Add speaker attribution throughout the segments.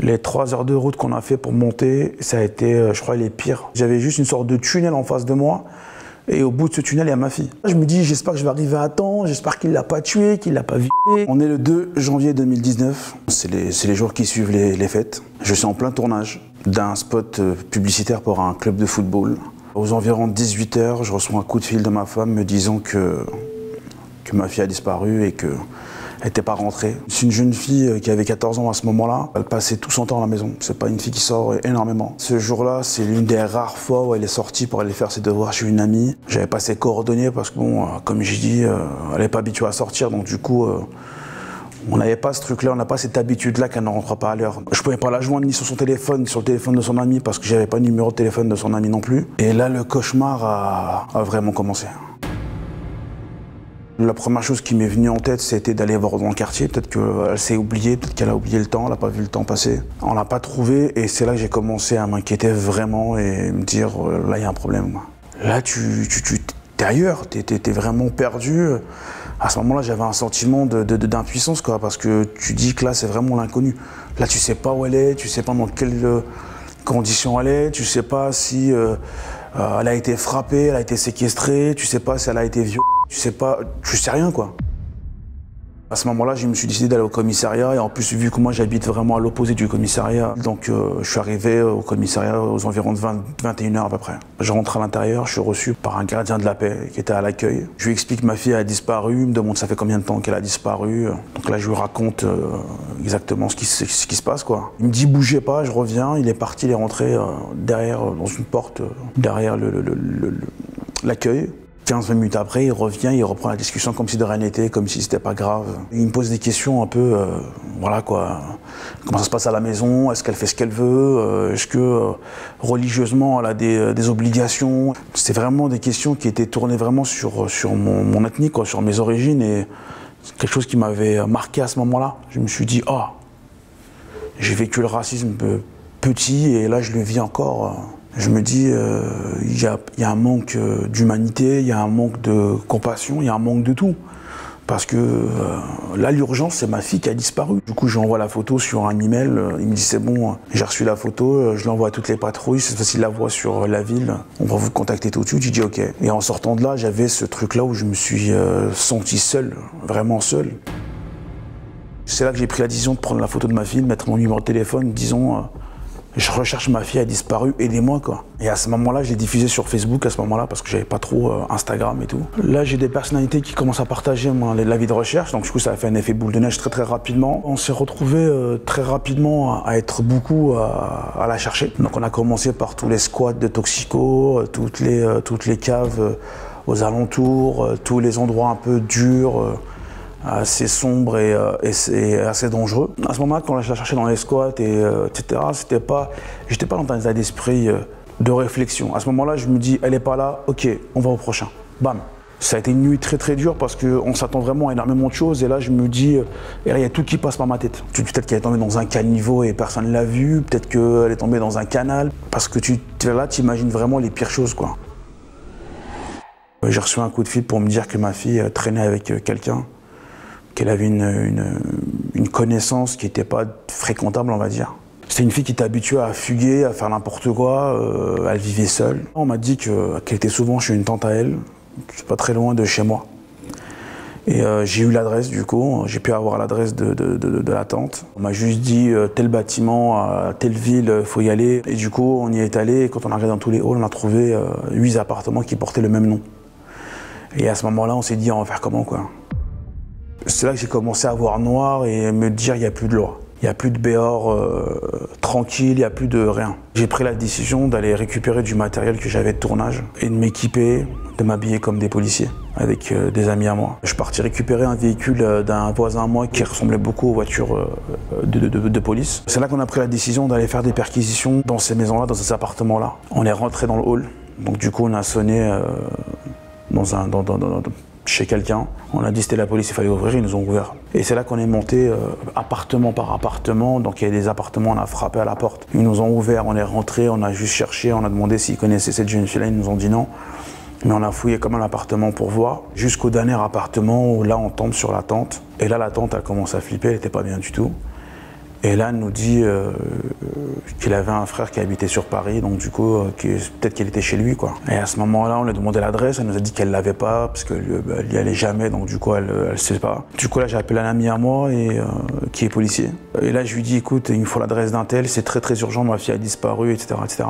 Speaker 1: Les 3 heures de route qu'on a fait pour monter, ça a été, je crois, les pires. J'avais juste une sorte de tunnel en face de moi. Et au bout de ce tunnel, il y a ma fille. Je me dis, j'espère que je vais arriver à temps, j'espère qu'il ne l'a pas tuée, qu'il ne l'a pas violée. On est le 2 janvier 2019. C'est les jours qui suivent les fêtes. Je suis en plein tournage d'un spot publicitaire pour un club de football. Aux environs de 18 h, je reçois un coup de fil de ma femme me disant que ma fille a disparu et qu'elle n'était pas rentrée. C'est une jeune fille qui avait 14 ans à ce moment-là. Elle passait tout son temps à la maison. C'est pas une fille qui sort énormément. Ce jour-là, c'est l'une des rares fois où elle est sortie pour aller faire ses devoirs chez une amie. J'avais pas ses coordonnées parce que, bon, comme j'ai dit, elle n'est pas habituée à sortir. Donc du coup, on n'avait pas ce truc-là, on n'a pas cette habitude-là qu'elle ne rentre pas à l'heure. Je pouvais pas la joindre ni sur son téléphone, ni sur le téléphone de son ami parce que j'avais pas le numéro de téléphone de son ami non plus. Et là, le cauchemar a vraiment commencé. La première chose qui m'est venue en tête, c'était d'aller voir dans le quartier. Peut-être qu'elle s'est oubliée, peut-être qu'elle a oublié le temps, elle n'a pas vu le temps passer. On l'a pas trouvé et c'est là que j'ai commencé à m'inquiéter vraiment et me dire, là, il y a un problème. Là, t'es ailleurs, t'es vraiment perdu. À ce moment-là, j'avais un sentiment d'impuissance, quoi, parce que tu dis que là, c'est vraiment l'inconnu. Là, tu sais pas où elle est, tu sais pas dans quelles conditions elle est, tu sais pas si elle a été frappée, elle a été séquestrée, tu sais pas si elle a été violée. Tu sais rien, quoi. À ce moment-là, je me suis décidé d'aller au commissariat et en plus, vu que moi j'habite vraiment à l'opposé du commissariat, donc je suis arrivé au commissariat aux environs de 21 h à peu près. Je rentre à l'intérieur, je suis reçu par un gardien de la paix qui était à l'accueil. Je lui explique que ma fille a disparu, il me demande ça fait combien de temps qu'elle a disparu. Donc là, je lui raconte exactement ce qui se passe, quoi. Il me dit bougez pas, je reviens. Il est parti, il est rentré derrière, dans une porte, derrière l'accueil. 15-20 minutes après, il revient, il reprend la discussion comme si de rien n'était, comme si c'était pas grave. Il me pose des questions un peu, voilà quoi. Comment ça se passe à la maison? Est-ce qu'elle fait ce qu'elle veut? Est-ce que religieusement elle a des obligations? C'était vraiment des questions qui étaient tournées vraiment sur mon ethnie, quoi, sur mes origines et c'est quelque chose qui m'avait marqué à ce moment-là. Je me suis dit, oh, j'ai vécu le racisme petit et là je le vis encore. Je me dis, il y a un manque d'humanité, il y a un manque de compassion, il y a un manque de tout. Parce que là, l'urgence, c'est ma fille qui a disparu. Du coup, j'envoie la photo sur un email. Il me dit, c'est bon, j'ai reçu la photo, je l'envoie à toutes les patrouilles. Cette fois-ci, il la voit sur la ville. On va vous contacter tout de suite. Je dis, OK. Et en sortant de là, j'avais ce truc-là où je me suis senti seul, vraiment seul. C'est là que j'ai pris la décision de prendre la photo de ma fille, de mettre mon numéro de téléphone, disons... Je recherche ma fille, a disparu, aidez-moi, quoi. Et à ce moment-là, je l'ai diffusé sur Facebook à ce moment-là parce que j'avais pas trop Instagram et tout. Là, j'ai des personnalités qui commencent à partager l'avis de recherche, donc du coup, ça a fait un effet boule de neige très rapidement. On s'est retrouvés très rapidement à être beaucoup à la chercher. Donc on a commencé par tous les squats de toxico, toutes les caves aux alentours, tous les endroits un peu durs. Assez sombre et assez dangereux. À ce moment-là, quand je la cherchais dans les squats, etc., j'étais pas dans un état d'esprit de réflexion. À ce moment-là, je me dis, elle est pas là, ok, on va au prochain. Bam. Ça a été une nuit très dure parce qu'on s'attend vraiment à énormément de choses et là, je me dis, et là, il y a tout qui passe par ma tête. Peut-être qu'elle est tombée dans un caniveau et personne ne l'a vue, peut-être qu'elle est tombée dans un canal, parce que là, tu imagines vraiment les pires choses, quoi. J'ai reçu un coup de fil pour me dire que ma fille traînait avec quelqu'un, qu'elle avait une connaissance qui n'était pas fréquentable, on va dire. C'était une fille qui était habituée à fuguer, à faire n'importe quoi, elle vivait seule. On m'a dit qu'elle était souvent chez une tante à elle, pas très loin de chez moi. Et j'ai eu l'adresse du coup, j'ai pu avoir l'adresse de la tante. On m'a juste dit tel bâtiment, à telle ville, il faut y aller. Et du coup, on y est allé et quand on a regardé dans tous les halls, on a trouvé 8 appartements qui portaient le même nom. Et à ce moment-là, on s'est dit on va faire comment, quoi. C'est là que j'ai commencé à voir noir et me dire il n'y a plus de loi. Il n'y a plus de béor tranquille, il n'y a plus de rien. J'ai pris la décision d'aller récupérer du matériel que j'avais de tournage et de m'équiper, de m'habiller comme des policiers avec des amis à moi. Je suis parti récupérer un véhicule d'un voisin à moi qui ressemblait beaucoup aux voitures de police. C'est là qu'on a pris la décision d'aller faire des perquisitions dans ces maisons-là, dans ces appartements-là. On est rentré dans le hall, donc du coup on a sonné chez quelqu'un. On a dit c'était la police, il fallait ouvrir, ils nous ont ouvert. Et c'est là qu'on est monté appartement par appartement, donc il y a des appartements, on a frappé à la porte. Ils nous ont ouvert, on est rentré, on a juste cherché, on a demandé s'ils connaissaient cette jeune fille-là, ils nous ont dit non. Mais on a fouillé comme un appartement pour voir, jusqu'au dernier appartement où là on tombe sur la tante. Et là la tante a commencé à flipper, elle n'était pas bien du tout. Et là, elle nous dit qu'il avait un frère qui habitait sur Paris, donc du coup, peut-être qu'il était chez lui, quoi. Et à ce moment-là, on lui a demandé l'adresse, elle nous a dit qu'elle l'avait pas, parce qu'elle n'y allait jamais, donc du coup, elle sait pas. Du coup, là, j'ai appelé un ami à moi, qui est policier. Et là, je lui dis, écoute, il me faut l'adresse d'un tel, c'est très très urgent, ma fille a disparu, etc., etc.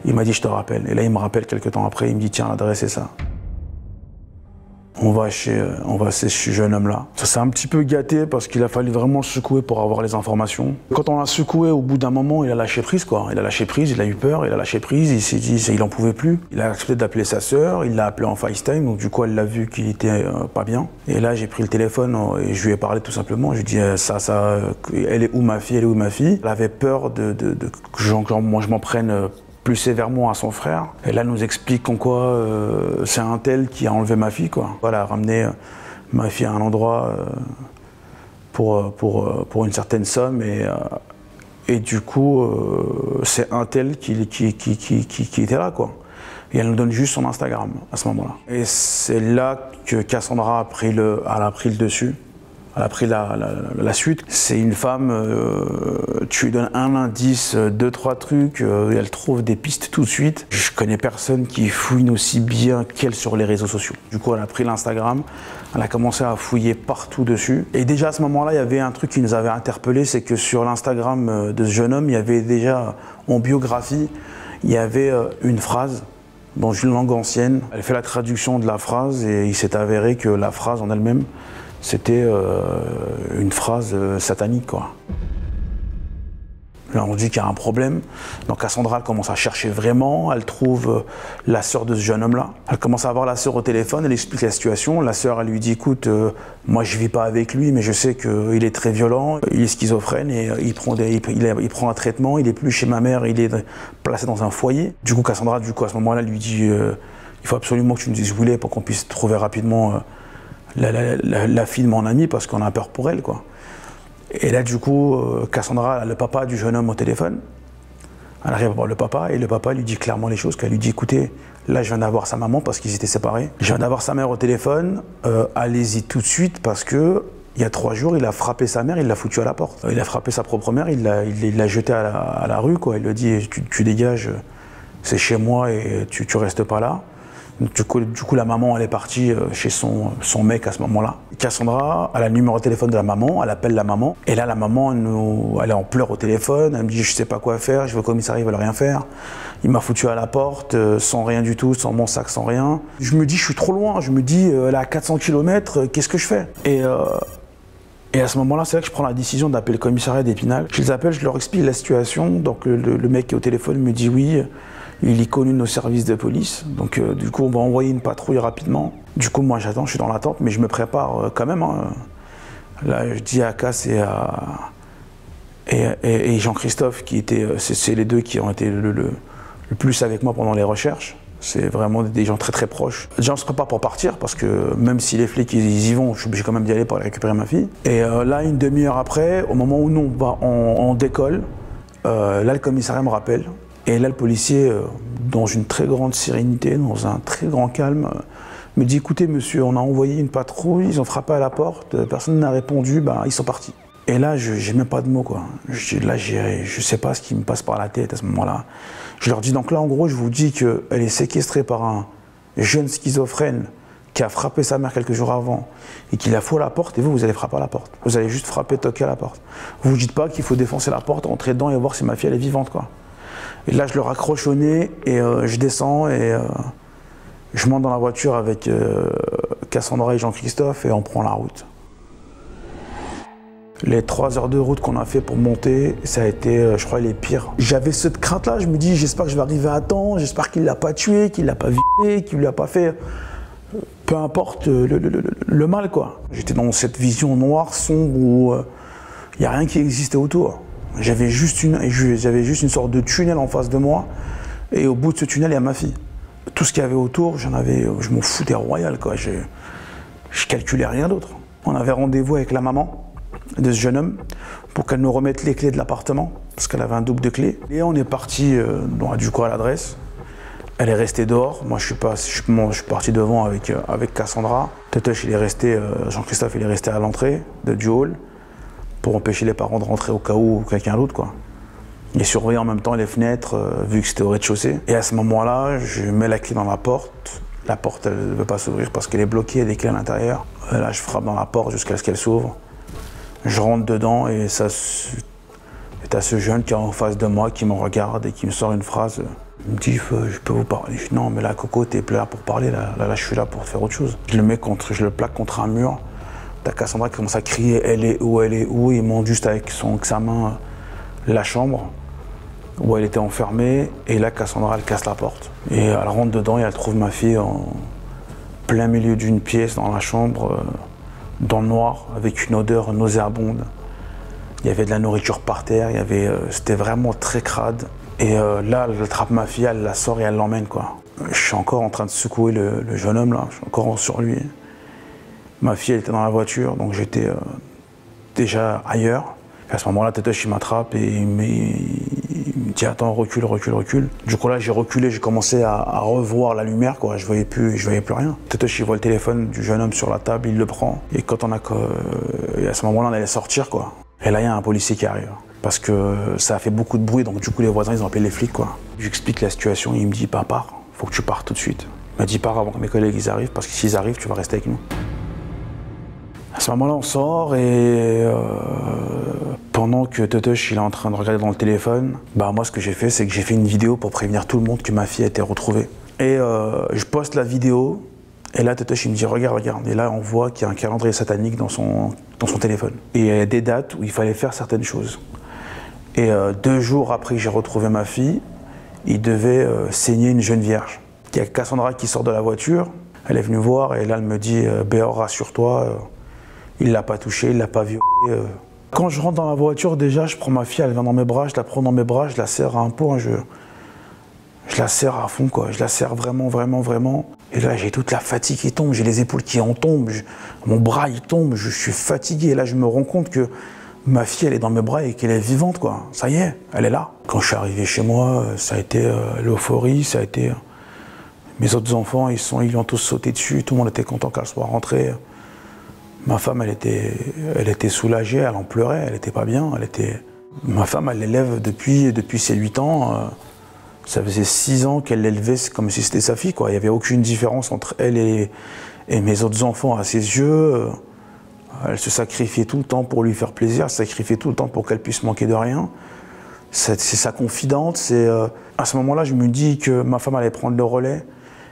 Speaker 1: Il m'a dit, je te rappelle. Et là, il me rappelle quelques temps après, il me dit, tiens, l'adresse, c'est ça. On va chez ce jeune homme-là. Ça s'est un petit peu gâté parce qu'il a fallu vraiment le secouer pour avoir les informations. Quand on l'a secoué, au bout d'un moment, il a lâché prise, quoi. Il a lâché prise, il a eu peur, il a lâché prise, il s'est dit il en pouvait plus. Il a accepté d'appeler sa sœur, il l'a appelé en FaceTime, donc du coup, elle l'a vu qu'il était pas bien. Et là, j'ai pris le téléphone et je lui ai parlé tout simplement. Je lui ai dit elle est où ma fille, elle est où ma fille. Elle avait peur que moi je m'en prenne plus sévèrement à son frère. Et là, elle nous explique qu'en quoi c'est un tel qui a enlevé ma fille, quoi. Voilà, a ramené ma fille à un endroit pour une certaine somme et du coup, c'est un tel qui était là, quoi. Et elle nous donne juste son Instagram à ce moment-là. Et c'est là que Cassandra a pris le dessus. Elle a pris la suite. C'est une femme, tu lui donnes un indice, deux, trois trucs, elle trouve des pistes tout de suite. Je connais personne qui fouine aussi bien qu'elle sur les réseaux sociaux. Du coup, elle a pris l'Instagram, elle a commencé à fouiller partout dessus. Et déjà à ce moment-là, il y avait un truc qui nous avait interpellés, c'est que sur l'Instagram de ce jeune homme, il y avait déjà en biographie, il y avait une phrase dans une langue ancienne. Elle fait la traduction de la phrase et il s'est avéré que la phrase en elle-même, c'était une phrase satanique, quoi. Là, on dit qu'il y a un problème. Donc Cassandra, elle commence à chercher vraiment. Elle trouve la sœur de ce jeune homme-là. Elle commence à avoir la sœur au téléphone. Elle explique la situation. La sœur, elle lui dit, écoute, moi, je vis pas avec lui, mais je sais qu'il est très violent. Il est schizophrène et il prend un traitement. Il est plus chez ma mère. Il est placé dans un foyer. Du coup, Cassandra, à ce moment-là, lui dit, il faut absolument que tu nous dises où il est pour qu'on puisse trouver rapidement la fille de mon ami parce qu'on a peur pour elle, quoi. Et là, du coup, Cassandra a le papa du jeune homme au téléphone. Elle arrive à voir le papa et le papa lui dit clairement les choses. Qu'elle lui dit, écoutez, là, je viens d'avoir sa maman parce qu'ils étaient séparés. Je viens d'avoir sa mère au téléphone. Allez-y tout de suite parce que il y a 3 jours, il a frappé sa mère, il l'a foutu à la porte. Il a frappé sa propre mère, il l'a jeté à la rue, quoi. Il lui dit, tu dégages, c'est chez moi et tu restes pas là. Du coup, la maman, elle est partie chez son mec à ce moment-là. Cassandra, elle a le numéro de téléphone de la maman, elle appelle la maman. Et là, la maman, elle est en pleurs au téléphone. Elle me dit, je sais pas quoi faire, je vais au commissariat, ils veulent rien faire. Il m'a foutu à la porte, sans rien du tout, sans mon sac, sans rien. Je me dis, je suis trop loin. Je me dis, elle est à 400 km, qu'est-ce que je fais ? Et à ce moment-là, c'est là que je prends la décision d'appeler le commissariat d'Épinal. Je les appelle, je leur explique la situation. Donc le mec qui est au téléphone me dit oui. Il est connu de nos services de police, donc du coup on va envoyer une patrouille rapidement. Du coup moi j'attends, je suis dans l'attente, mais je me prépare quand même. Hein. Là je dis à Cass et Jean-Christophe, qui étaient, c'est les deux qui ont été le plus avec moi pendant les recherches. C'est vraiment des gens très très proches. Déjà on se prépare pour partir parce que même si les flics ils y vont, je suis obligé quand même d'y aller pour aller récupérer ma fille. Et là une demi-heure après, au moment où nous on décolle, là le commissariat me rappelle. Et là, le policier, dans une très grande sérénité, dans un très grand calme, me dit, écoutez, monsieur, on a envoyé une patrouille, ils ont frappé à la porte, personne n'a répondu, ils sont partis. Et là, j'ai même pas de mots, quoi. Je sais pas ce qui me passe par la tête à ce moment-là. Je leur dis, donc là, en gros, je vous dis qu'elle est séquestrée par un jeune schizophrène qui a frappé sa mère quelques jours avant et qui la fout à la porte, et vous allez frapper à la porte. Vous allez juste frapper, toquer à la porte. Vous ne dites pas qu'il faut défoncer la porte, entrer dedans et voir si ma fille, elle est vivante, quoi. Et là, je le raccroche au nez et je descends et je monte dans la voiture avec Cassandra et Jean-Christophe et on prend la route. Les 3 heures de route qu'on a fait pour monter, ça a été, je crois, les pires. J'avais cette crainte-là, je me dis, j'espère que je vais arriver à temps, j'espère qu'il ne l'a pas tué, qu'il ne l'a pas violé, qu'il ne lui a pas fait, peu importe le mal, quoi. J'étais dans cette vision noire, sombre, où il n'y a rien qui existait autour. J'avais juste une sorte de tunnel en face de moi, et au bout de ce tunnel, il y a ma fille. Tout ce qu'il y avait autour, je m'en foutais royal, quoi. Je calculais rien d'autre. On avait rendez-vous avec la maman de ce jeune homme pour qu'elle nous remette les clés de l'appartement, parce qu'elle avait un double de clés. Et on est parti du coup à l'adresse. Elle est restée dehors. Moi, je suis parti devant avec Cassandra. Tétouche, il est resté, Jean-Christophe, il est resté à l'entrée du hall. pour empêcher les parents de rentrer au cas où quelqu'un d'autre, quoi. Et surveiller en même temps les fenêtres, vu que c'était au rez-de-chaussée. Et à ce moment-là, je mets la clé dans la porte. La porte, elle ne veut pas s'ouvrir parce qu'elle est bloquée, il y a des clés à l'intérieur. Là, je frappe dans la porte jusqu'à ce qu'elle s'ouvre. Je rentre dedans et ça, t'as ce jeune qui est en face de moi, qui me regarde et qui me sort une phrase. Il me dit, je peux vous parler. Je dis, non, mais là, Coco, t'es là pour parler, là, je suis là pour faire autre chose. Je le plaque contre un mur. T'as Cassandra qui commence à crier, elle est où, elle est où. Il monte juste avec sa main la chambre où elle était enfermée. Et là, Cassandra, elle casse la porte. Et elle rentre dedans et elle trouve ma fille en plein milieu d'une pièce dans la chambre, dans le noir, avec une odeur nauséabonde. Il y avait de la nourriture par terre, c'était vraiment très crade. Et là, elle attrape ma fille, elle la sort et elle l'emmène, quoi. Je suis encore en train de secouer le jeune homme, là, je suis encore sur lui. Ma fille, elle était dans la voiture, donc j'étais déjà ailleurs. Et à ce moment-là, Tétoche, il m'attrape et il me dit, attends, recule, recule, recule. Du coup, là, j'ai reculé, j'ai commencé à revoir la lumière, quoi. Je voyais plus rien. Tétoche, il voit le téléphone du jeune homme sur la table, il le prend. Et quand et à ce moment-là, on allait sortir, quoi. Et là, il y a un policier qui arrive. Parce que ça a fait beaucoup de bruit, donc du coup, les voisins, ils ont appelé les flics, quoi. J'explique la situation, il me dit, pars, faut que tu partes tout de suite. Il m'a dit, pars avant que mes collègues ils arrivent, parce que s'ils arrivent, tu vas rester avec nous. À ce moment-là, on sort et pendant que Tétoche il est en train de regarder dans le téléphone, moi, ce que j'ai fait, c'est que j'ai fait une vidéo pour prévenir tout le monde que ma fille a été retrouvée. Et je poste la vidéo, et là, Tétoche, il me dit, regarde, regarde. Et là, on voit qu'il y a un calendrier satanique dans son téléphone. Et il y a des dates où il fallait faire certaines choses. Et 2 jours après que j'ai retrouvé ma fille, il devait saigner une jeune vierge. Il y a Cassandra qui sort de la voiture, elle est venue voir, et là, elle me dit, Béor, rassure-toi, il l'a pas touchée, il l'a pas violée. Quand je rentre dans la voiture, déjà, je prends ma fille, elle vient dans mes bras, je la prends dans mes bras, je la serre à un point, je la serre à fond, quoi. Je la serre vraiment, vraiment, vraiment. Et là, j'ai toute la fatigue qui tombe, j'ai les épaules qui en tombent, mon bras il tombe, je suis fatigué. Et là, je me rends compte que ma fille, elle est dans mes bras et qu'elle est vivante, quoi. Ça y est, elle est là. Quand je suis arrivé chez moi, ça a été l'euphorie, ça a été... Mes autres enfants, ils lui ont tous sauté dessus, tout le monde était content qu'elle soit rentrée. Ma femme, elle était soulagée, elle en pleurait, elle était pas bien. Ma femme, elle l'élève depuis ses 8 ans. Ça faisait 6 ans qu'elle l'élevait comme si c'était sa fille, quoi. Il n'y avait aucune différence entre elle et mes autres enfants à ses yeux. Elle se sacrifiait tout le temps pour lui faire plaisir, elle se sacrifiait tout le temps pour qu'elle puisse manquer de rien. C'est sa confidente. À ce moment-là, je me dis que ma femme allait prendre le relais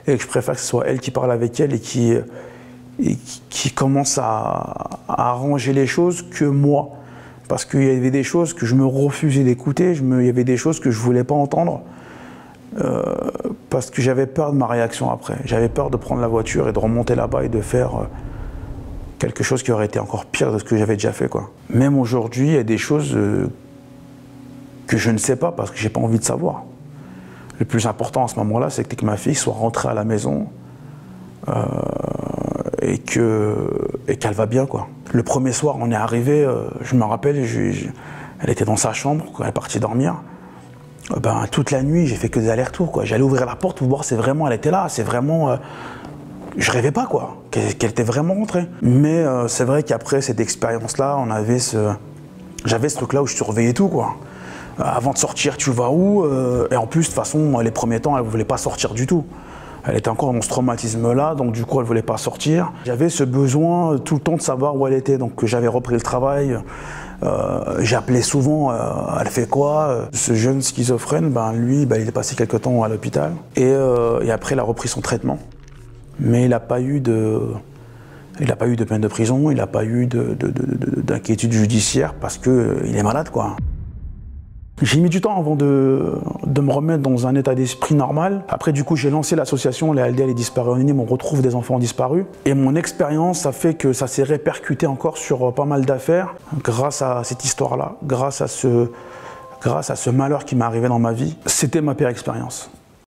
Speaker 1: et que je préfère que ce soit elle qui parle avec elle et qui commence à arranger les choses que moi. Parce qu'il y avait des choses que je me refusais d'écouter, il y avait des choses que je ne voulais pas entendre. Parce que j'avais peur de ma réaction après. J'avais peur de prendre la voiture et de remonter là-bas et de faire quelque chose qui aurait été encore pire de ce que j'avais déjà fait, quoi. Même aujourd'hui, il y a des choses que je ne sais pas parce que j'ai pas envie de savoir. Le plus important à ce moment-là, c'est que ma fille soit rentrée à la maison et qu'elle va bien, quoi. Le premier soir, on est arrivé, je me rappelle, elle était dans sa chambre, quand elle est partie dormir. Toute la nuit, j'ai fait que des allers-retours, quoi. J'allais ouvrir la porte pour voir si vraiment elle était là, c'est vraiment... je rêvais pas, quoi, qu'elle était vraiment rentrée. Mais c'est vrai qu'après cette expérience-là, j'avais ce truc-là où je surveillais tout, quoi. Avant de sortir, tu vas où? Et en plus, de toute façon, les premiers temps, elle ne voulait pas sortir du tout. Elle était encore dans ce traumatisme-là, donc du coup, elle ne voulait pas sortir. J'avais ce besoin tout le temps de savoir où elle était, donc j'avais repris le travail. J'appelais souvent, elle fait quoi? Ce jeune schizophrène, lui, il est passé quelques temps à l'hôpital. Et après, il a repris son traitement. Mais il n'a pas eu de peine de prison, il n'a pas eu d'inquiétude judiciaire parce qu'il est malade, quoi. J'ai mis du temps avant de me remettre dans un état d'esprit normal. Après, du coup, j'ai lancé l'association Les LDL et Disparus Anonymes, on retrouve des enfants disparus. Et mon expérience a fait que ça s'est répercuté encore sur pas mal d'affaires grâce à cette histoire-là, grâce à ce malheur qui m'est arrivé dans ma vie. C'était ma pire expérience.